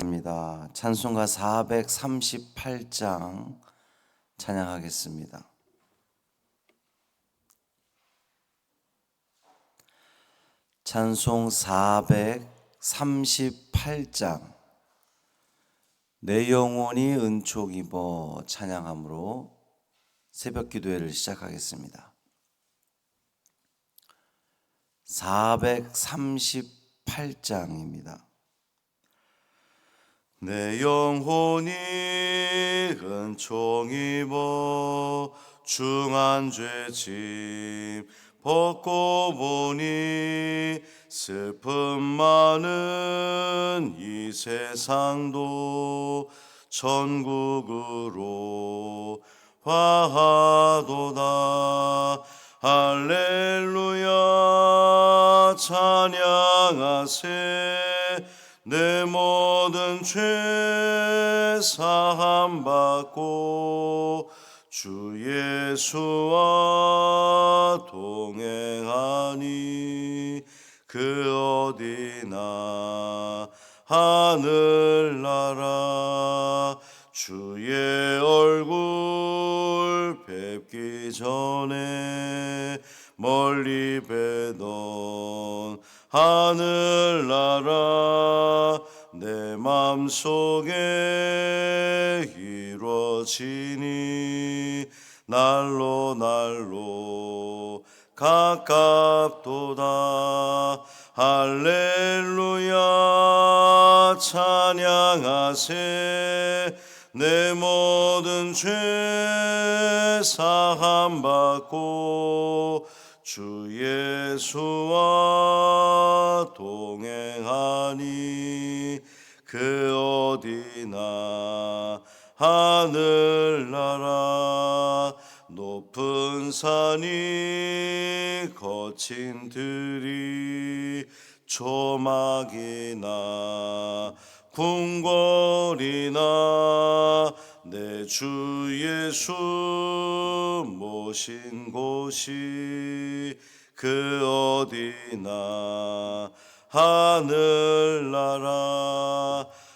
합니다. 찬송가 438장 찬양하겠습니다. 찬송 438장 내 영혼이 은총 입어 찬양함으로 새벽 기도회를 시작하겠습니다. 438장입니다. 내 영혼이 은총 입어 중한 죄짐 벗고 보니 슬픔 많은 이 세상도 천국으로 화하도다. 할렐루야 찬양하세. 내 모든 죄 사함 받고 주 예수와 동행하니 그 어디나 하늘나라 주의 얼굴 뵙기 전에 멀리 뵈던 하늘나라 내 맘속에 이루어지니 날로 날로 가깝도다. 할렐루야 찬양하세. 내 모든 죄 사함 받고 주 예수와 동행하니 그 어디나 하늘나라 높은 산이 거친 들이 조막이나 궁궐이나 내 주 예수 모신 곳이 그 어디나 하늘나라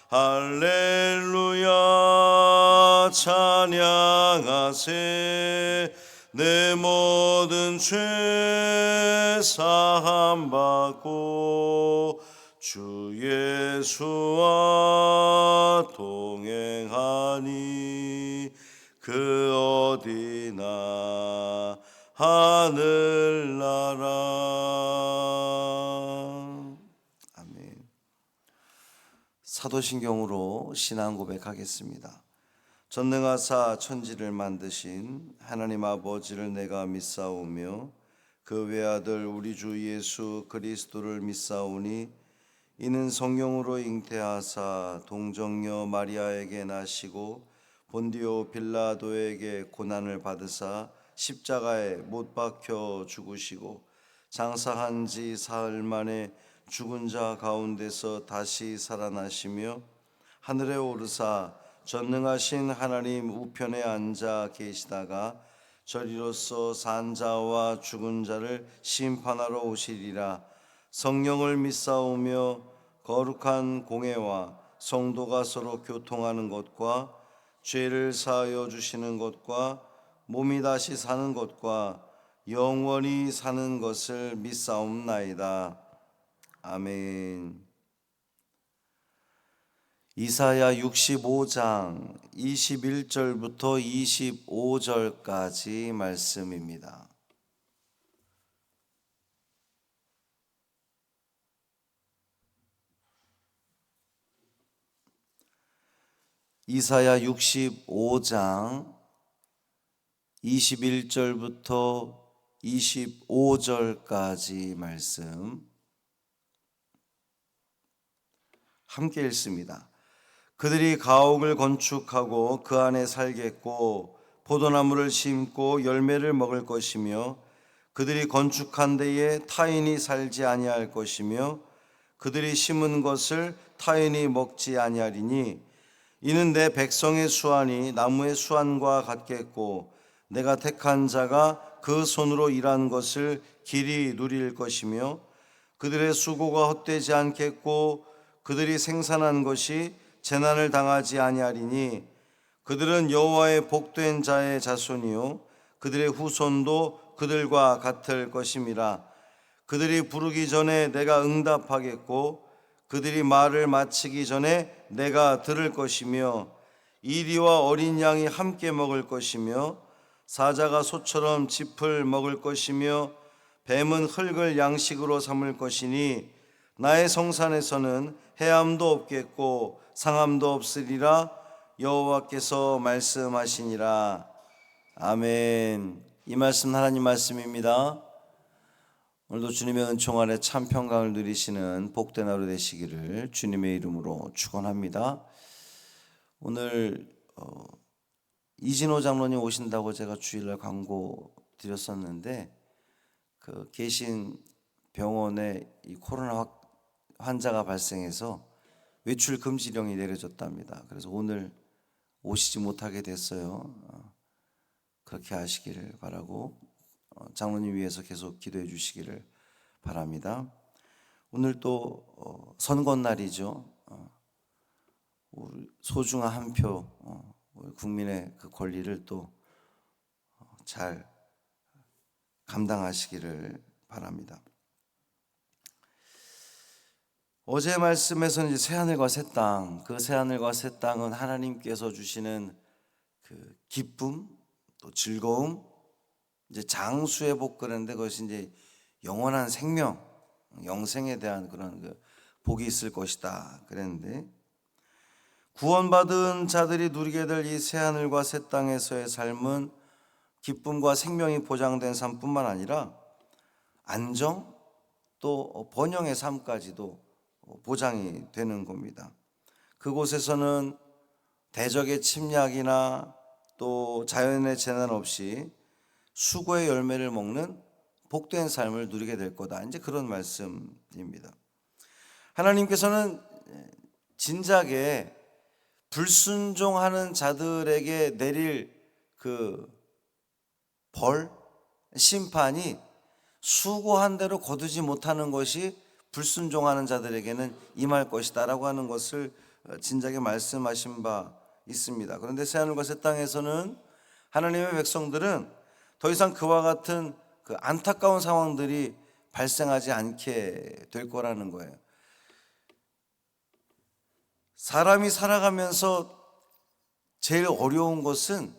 할렐루야 찬양하세. 내 모든 죄 사함 받고 주 예수와 동행하니 그 어디나 하늘나라. 아멘. 사도신경으로 신앙 고백하겠습니다. 전능하사 천지를 만드신 하나님 아버지를 내가 믿사오며 그 외아들 우리 주 예수 그리스도를 믿사오니 이는 성령으로 잉태하사 동정녀 마리아에게 나시고 본디오 빌라도에게 고난을 받으사 십자가에 못 박혀 죽으시고 장사한 지 사흘 만에 죽은 자 가운데서 다시 살아나시며 하늘에 오르사 전능하신 하나님 우편에 앉아 계시다가 저리로서 산 자와 죽은 자를 심판하러 오시리라. 성령을 믿사오며 거룩한 공회와 성도가 서로 교통하는 것과 죄를 사하여 주시는 것과 몸이 다시 사는 것과 영원히 사는 것을 믿사옵나이다. 아멘. 이사야 65장 21절부터 25절까지 말씀입니다. 이사야 65장 21절부터 25절까지 말씀 함께 읽습니다. 그들이 가옥을 건축하고 그 안에 살겠고 포도나무를 심고 열매를 먹을 것이며 그들이 건축한 데에 타인이 살지 아니할 것이며 그들이 심은 것을 타인이 먹지 아니하리니 이는 내 백성의 수완이 나무의 수완과 같겠고 내가 택한 자가 그 손으로 일한 것을 길이 누릴 것이며 그들의 수고가 헛되지 않겠고 그들이 생산한 것이 재난을 당하지 아니하리니 그들은 여호와의 복된 자의 자손이요 그들의 후손도 그들과 같을 것임이라. 그들이 부르기 전에 내가 응답하겠고 그들이 말을 마치기 전에 내가 들을 것이며 이리와 어린 양이 함께 먹을 것이며 사자가 소처럼 짚을 먹을 것이며 뱀은 흙을 양식으로 삼을 것이니 나의 성산에서는 해함도 없겠고 상함도 없으리라. 여호와께서 말씀하시니라. 아멘. 이 말씀 하나님 말씀입니다. 오늘도 주님의 은총 아래 참 평강을 누리시는 복된 하루 되시기를 주님의 이름으로 축원합니다. 오늘 이진호 장로님 오신다고 제가 주일날 광고 드렸었는데 계신 병원에 이 코로나 환자가 발생해서 외출 금지령이 내려졌답니다. 그래서 오늘 오시지 못하게 됐어요. 그렇게 하시기를 바라고 장로님 위해서 계속 기도해 주시기를 바랍니다. 오늘 또 선거날이죠. 우리 소중한 한 표, 우리 국민의 그 권리를 또 잘 감당하시기를 바랍니다. 어제 말씀에서는 이제 새하늘과 새 땅, 그 새하늘과 새 땅은 하나님께서 주시는 그 기쁨, 또 즐거움, 이제 장수의 복 그랬는데 그것이 이제 영원한 생명, 영생에 대한 그런 그 복이 있을 것이다 그랬는데 구원받은 자들이 누리게 될 이 새하늘과 새 땅에서의 삶은 기쁨과 생명이 보장된 삶뿐만 아니라 안정 또 번영의 삶까지도 보장이 되는 겁니다. 그곳에서는 대적의 침략이나 또 자연의 재난 없이 수고의 열매를 먹는 복된 삶을 누리게 될 거다. 이제 그런 말씀입니다. 하나님께서는 진작에 불순종하는 자들에게 내릴 그 벌, 심판이 수고한 대로 거두지 못하는 것이 불순종하는 자들에게는 임할 것이다 라고 하는 것을 진작에 말씀하신 바 있습니다. 그런데 새하늘과 새 땅에서는 하나님의 백성들은 더 이상 그와 같은 그 안타까운 상황들이 발생하지 않게 될 거라는 거예요. 사람이 살아가면서 제일 어려운 것은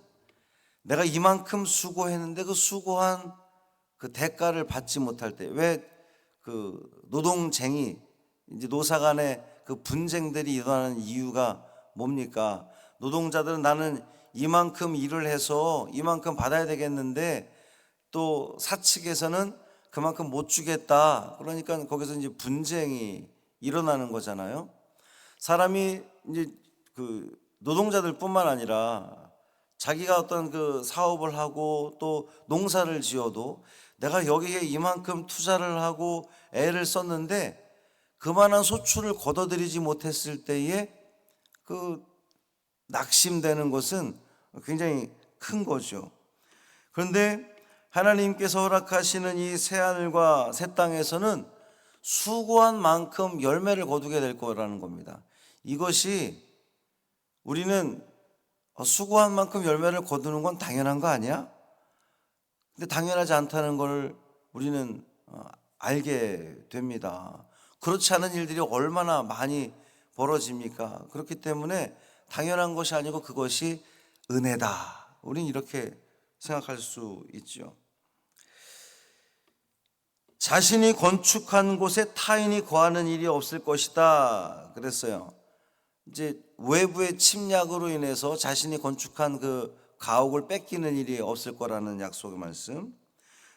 내가 이만큼 수고했는데 그 수고한 그 대가를 받지 못할 때, 왜 그 노동쟁이, 이제 노사 간의 그 분쟁들이 일어나는 이유가 뭡니까? 노동자들은 나는 이만큼 일을 해서 이만큼 받아야 되겠는데 또 사측에서는 그만큼 못 주겠다. 그러니까 거기서 이제 분쟁이 일어나는 거잖아요. 사람이 이제 그 노동자들뿐만 아니라 자기가 어떤 그 사업을 하고 또 농사를 지어도 내가 여기에 이만큼 투자를 하고 애를 썼는데 그만한 소출을 거둬들이지 못했을 때에 그 낙심되는 것은 굉장히 큰 거죠. 그런데 하나님께서 허락하시는 이 새하늘과 새 땅에서는 수고한 만큼 열매를 거두게 될 거라는 겁니다. 이것이 우리는 수고한 만큼 열매를 거두는 건 당연한 거 아니야? 근데 당연하지 않다는 걸 우리는 알게 됩니다. 그렇지 않은 일들이 얼마나 많이 벌어집니까? 그렇기 때문에 당연한 것이 아니고 그것이 은혜다. 우리는 이렇게 생각할 수 있죠. 자신이 건축한 곳에 타인이 거하는 일이 없을 것이다 그랬어요. 이제 외부의 침략으로 인해서 자신이 건축한 그 가옥을 뺏기는 일이 없을 거라는 약속의 말씀,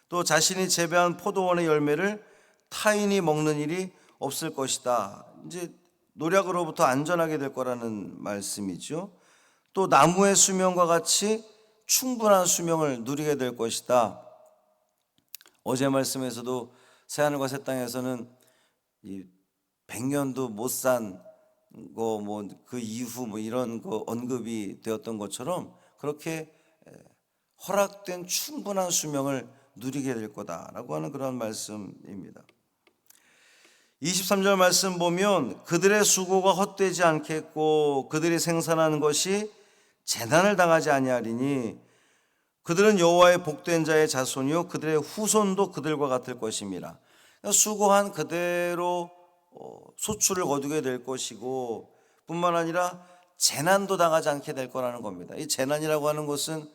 또 자신이 재배한 포도원의 열매를 타인이 먹는 일이 없을 것이다. 이제 노략으로부터 안전하게 될 거라는 말씀이죠. 또 나무의 수명과 같이 충분한 수명을 누리게 될 것이다. 어제 말씀에서도 새하늘과 새 땅에서는 이 100년도 못 산 거 뭐 그 이후 뭐 이런 거 언급이 되었던 것처럼 그렇게 허락된 충분한 수명을 누리게 될 거다라고 하는 그런 말씀입니다. 23절 말씀 보면 그들의 수고가 헛되지 않겠고 그들이 생산하는 것이 재난을 당하지 아니하리니 그들은 여호와의 복된 자의 자손이요 그들의 후손도 그들과 같을 것임이라. 수고한 그대로 소출을 거두게 될 것이고 뿐만 아니라 재난도 당하지 않게 될 거라는 겁니다. 이 재난이라고 하는 것은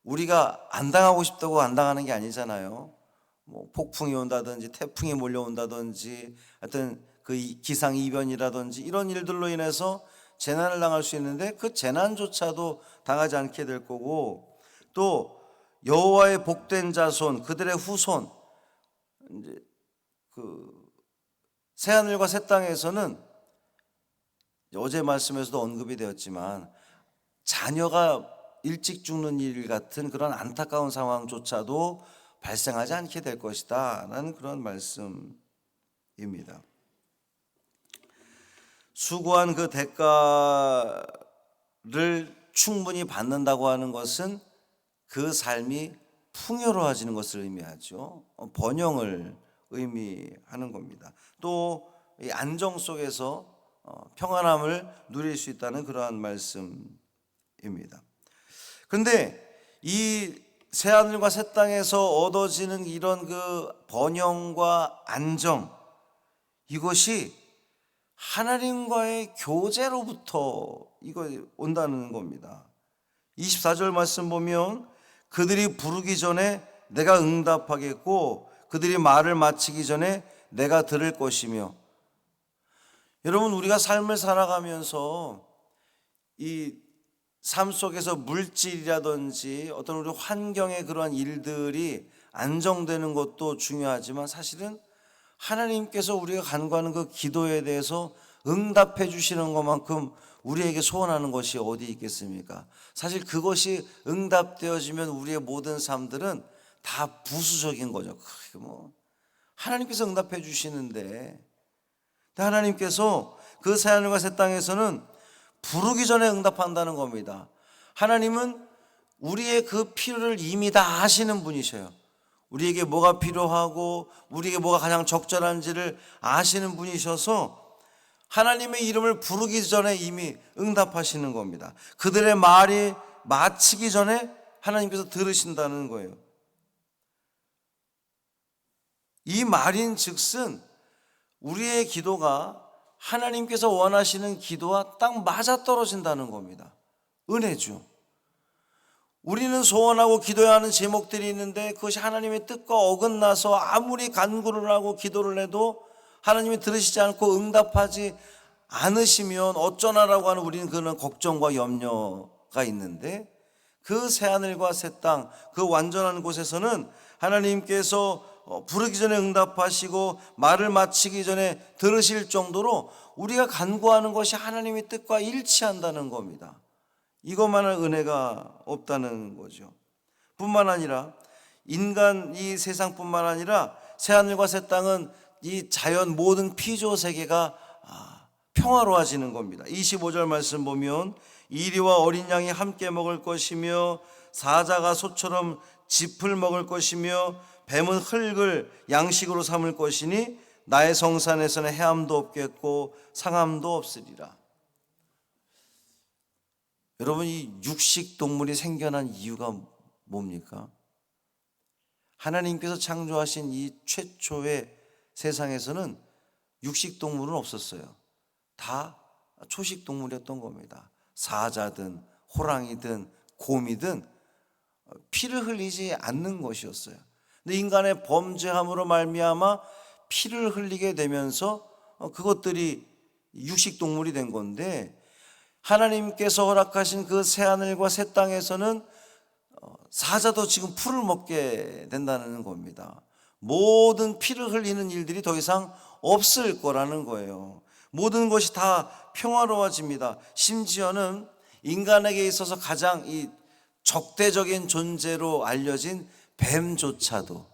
우리가 안 당하고 싶다고 안 당하는 게 아니잖아요. 뭐 폭풍이 온다든지 태풍이 몰려온다든지 하여튼 그 기상이변이라든지 이런 일들로 인해서 재난을 당할 수 있는데 그 재난조차도 당하지 않게 될 거고, 또 여호와의 복된 자손 그들의 후손, 이제 새하늘과 새 땅에서는 어제 말씀에서도 언급이 되었지만 자녀가 일찍 죽는 일 같은 그런 안타까운 상황조차도 발생하지 않게 될 것이다 라는 그런 말씀입니다. 수고한 그 대가를 충분히 받는다고 하는 것은 그 삶이 풍요로워지는 것을 의미하죠. 번영을 의미하는 겁니다. 또 이 안정 속에서 평안함을 누릴 수 있다는 그러한 말씀입니다. 그런데 이 새하늘과 새 땅에서 얻어지는 이런 그 번영과 안정, 이것이 하나님과의 교제로부터 이거 온다는 겁니다. 24절 말씀 보면 그들이 부르기 전에 내가 응답하겠고 그들이 말을 마치기 전에 내가 들을 것이며. 여러분, 우리가 삶을 살아가면서 이 삶 속에서 물질이라든지 어떤 우리 환경의 그러한 일들이 안정되는 것도 중요하지만 사실은 하나님께서 우리가 간구하는 그 기도에 대해서 응답해 주시는 것만큼 우리에게 소원하는 것이 어디 있겠습니까? 사실 그것이 응답되어지면 우리의 모든 삶들은 다 부수적인 거죠. 하나님께서 응답해 주시는데, 하나님께서 그 새하늘과 새 땅에서는 부르기 전에 응답한다는 겁니다. 하나님은 우리의 그 필요를 이미 다 아시는 분이셔요. 우리에게 뭐가 필요하고 우리에게 뭐가 가장 적절한지를 아시는 분이셔서 하나님의 이름을 부르기 전에 이미 응답하시는 겁니다. 그들의 말이 마치기 전에 하나님께서 들으신다는 거예요. 이 말인 즉슨 우리의 기도가 하나님께서 원하시는 기도와 딱 맞아떨어진다는 겁니다. 은혜죠. 우리는 소원하고 기도해야 하는 제목들이 있는데 그것이 하나님의 뜻과 어긋나서 아무리 간구를 하고 기도를 해도 하나님이 들으시지 않고 응답하지 않으시면 어쩌나라고 하는 우리는 그런 걱정과 염려가 있는데, 그 새하늘과 새 땅, 그 완전한 곳에서는 하나님께서 부르기 전에 응답하시고 말을 마치기 전에 들으실 정도로 우리가 간구하는 것이 하나님의 뜻과 일치한다는 겁니다. 이것만한 은혜가 없다는 거죠. 뿐만 아니라 인간 이 세상뿐만 아니라 새하늘과 새 땅은 이 자연 모든 피조 세계가 평화로워지는 겁니다. 25절 말씀 보면 이리와 어린 양이 함께 먹을 것이며 사자가 소처럼 짚을 먹을 것이며 뱀은 흙을 양식으로 삼을 것이니 나의 성산에서는 해함도 없겠고 상함도 없으리라. 여러분, 이 육식 동물이 생겨난 이유가 뭡니까? 하나님께서 창조하신 이 최초의 세상에서는 육식 동물은 없었어요. 다 초식 동물이었던 겁니다. 사자든 호랑이든 곰이든 피를 흘리지 않는 것이었어요. 근데 인간의 범죄함으로 말미암아 피를 흘리게 되면서 그것들이 육식 동물이 된 건데, 하나님께서 허락하신 그 새하늘과 새 땅에서는 사자도 지금 풀을 먹게 된다는 겁니다. 모든 피를 흘리는 일들이 더 이상 없을 거라는 거예요. 모든 것이 다 평화로워집니다. 심지어는 인간에게 있어서 가장 이 적대적인 존재로 알려진 뱀조차도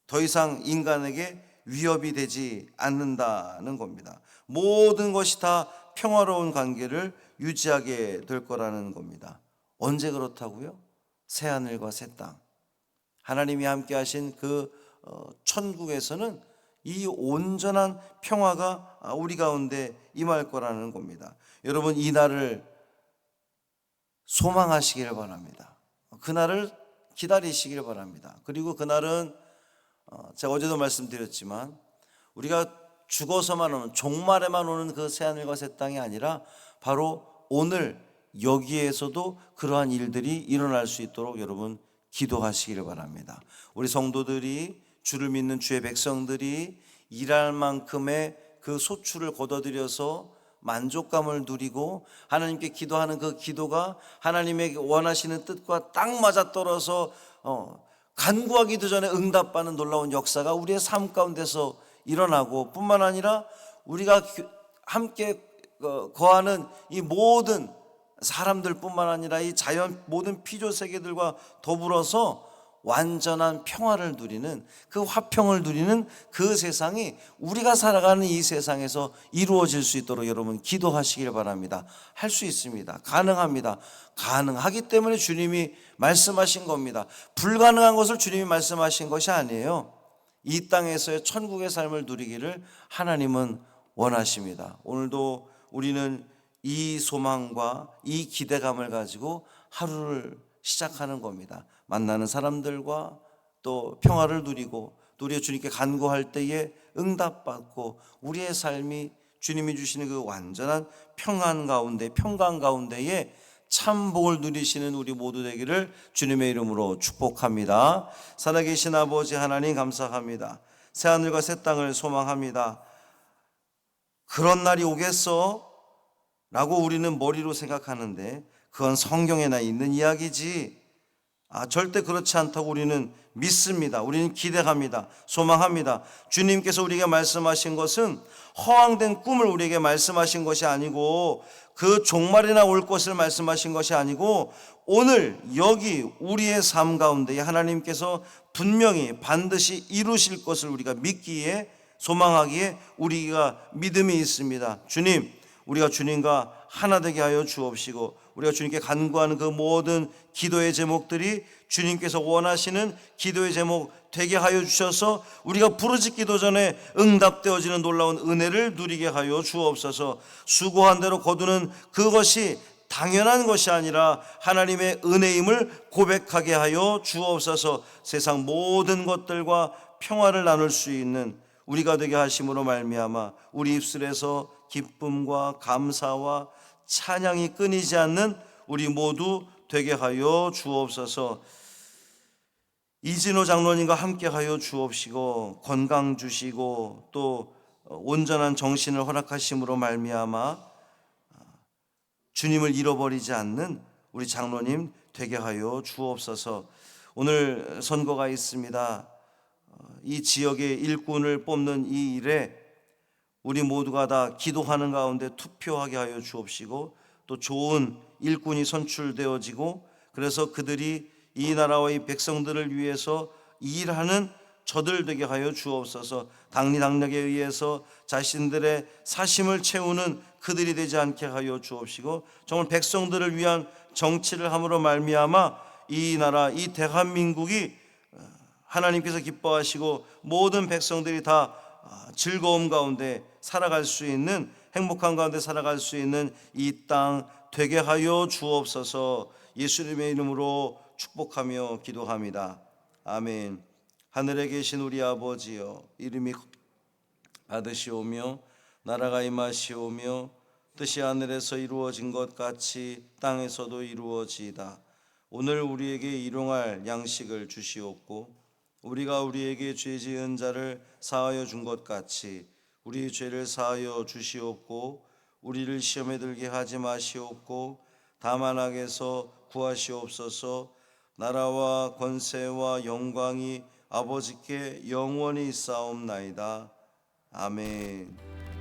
더 이상 인간에게 위협이 되지 않는다는 겁니다. 모든 것이 다 평화로운 관계를 유지하게 될 거라는 겁니다. 언제 그렇다고요? 새하늘과 새 땅, 하나님이 함께 하신 그 천국에서는 이 온전한 평화가 우리 가운데 임할 거라는 겁니다. 여러분, 이 날을 소망하시기를 바랍니다. 그날을 기다리시기를 바랍니다. 그리고 그날은 제가 어제도 말씀드렸지만 우리가 죽어서만 오는, 종말에만 오는 그 새하늘과 새 땅이 아니라 바로 오늘 여기에서도 그러한 일들이 일어날 수 있도록 여러분 기도하시기를 바랍니다. 우리 성도들이, 주를 믿는 주의 백성들이 일할 만큼의 그 소출을 거둬들여서 만족감을 누리고 하나님께 기도하는 그 기도가 하나님의 원하시는 뜻과 딱 맞아떨어서 간구하기도 전에 응답받는 놀라운 역사가 우리의 삶 가운데서 일어나고, 뿐만 아니라 우리가 함께 거하는 이 모든 사람들 뿐만 아니라 이 자연 모든 피조 세계들과 더불어서 완전한 평화를 누리는, 그 화평을 누리는 그 세상이 우리가 살아가는 이 세상에서 이루어질 수 있도록 여러분 기도하시길 바랍니다. 할 수 있습니다. 가능합니다. 가능하기 때문에 주님이 말씀하신 겁니다. 불가능한 것을 주님이 말씀하신 것이 아니에요. 이 땅에서의 천국의 삶을 누리기를 하나님은 원하십니다. 오늘도 우리는 이 소망과 이 기대감을 가지고 하루를 시작하는 겁니다. 만나는 사람들과 또 평화를 누리고, 또 우리가 주님께 간구할 때에 응답받고, 우리의 삶이 주님이 주시는 그 완전한 평안 가운데, 평강 가운데에 참 복을 누리시는 우리 모두 되기를 주님의 이름으로 축복합니다. 살아계신 아버지 하나님 감사합니다. 새하늘과 새 땅을 소망합니다. 그런 날이 오겠어? 라고 우리는 머리로 생각하는데 그건 성경에나 있는 이야기지, 절대 그렇지 않다고 우리는 믿습니다. 우리는 기대합니다. 소망합니다. 주님께서 우리에게 말씀하신 것은 허황된 꿈을 우리에게 말씀하신 것이 아니고, 그 종말이나 올 것을 말씀하신 것이 아니고, 오늘 여기 우리의 삶 가운데 하나님께서 분명히 반드시 이루실 것을 우리가 믿기에, 소망하기에 우리가 믿음이 있습니다. 주님, 우리가 주님과 하나 되게 하여 주옵시고, 우리가 주님께 간구하는 그 모든 기도의 제목들이 주님께서 원하시는 기도의 제목 되게 하여 주셔서 우리가 부르짖기도 전에 응답되어지는 놀라운 은혜를 누리게 하여 주옵소서. 수고한 대로 거두는 그것이 당연한 것이 아니라 하나님의 은혜임을 고백하게 하여 주옵소서. 세상 모든 것들과 평화를 나눌 수 있는 우리가 되게 하심으로 말미암아 우리 입술에서 기쁨과 감사와 찬양이 끊이지 않는 우리 모두 되게 하여 주옵소서. 이진호 장로님과 함께 하여 주옵시고, 건강 주시고 또 온전한 정신을 허락하심으로 말미암아 주님을 잃어버리지 않는 우리 장로님 되게 하여 주옵소서. 오늘 선거가 있습니다. 이 지역의 일꾼을 뽑는 이 일에 우리 모두가 다 기도하는 가운데 투표하게 하여 주옵시고, 또 좋은 일꾼이 선출되어지고, 그래서 그들이 이 나라와 이 백성들을 위해서 일하는 저들 되게 하여 주옵소서. 당리당략에 의해서 자신들의 사심을 채우는 그들이 되지 않게 하여 주옵시고, 정말 백성들을 위한 정치를 함으로 말미암아 이 나라, 이 대한민국이 하나님께서 기뻐하시고 모든 백성들이 다 즐거움 가운데 살아갈 수 있는, 행복한 가운데 살아갈 수 있는 이 땅 되게 하여 주옵소서. 예수님의 이름으로 축복하며 기도합니다. 아멘. 하늘에 계신 우리 아버지여, 이름이 받으시오며 나라가 임하시오며 뜻이 하늘에서 이루어진 것 같이 땅에서도 이루어지이다. 오늘 우리에게 일용할 양식을 주시옵고, 우리가 우리에게 죄 지은 자를 사하여 준 것 같이 우리 죄를 사하여 주시옵고, 우리를 시험에 들게 하지 마시옵고, 다만 악에서 구하시옵소서. 나라와 권세와 영광이 아버지께 영원히 있사옵나이다. 아멘.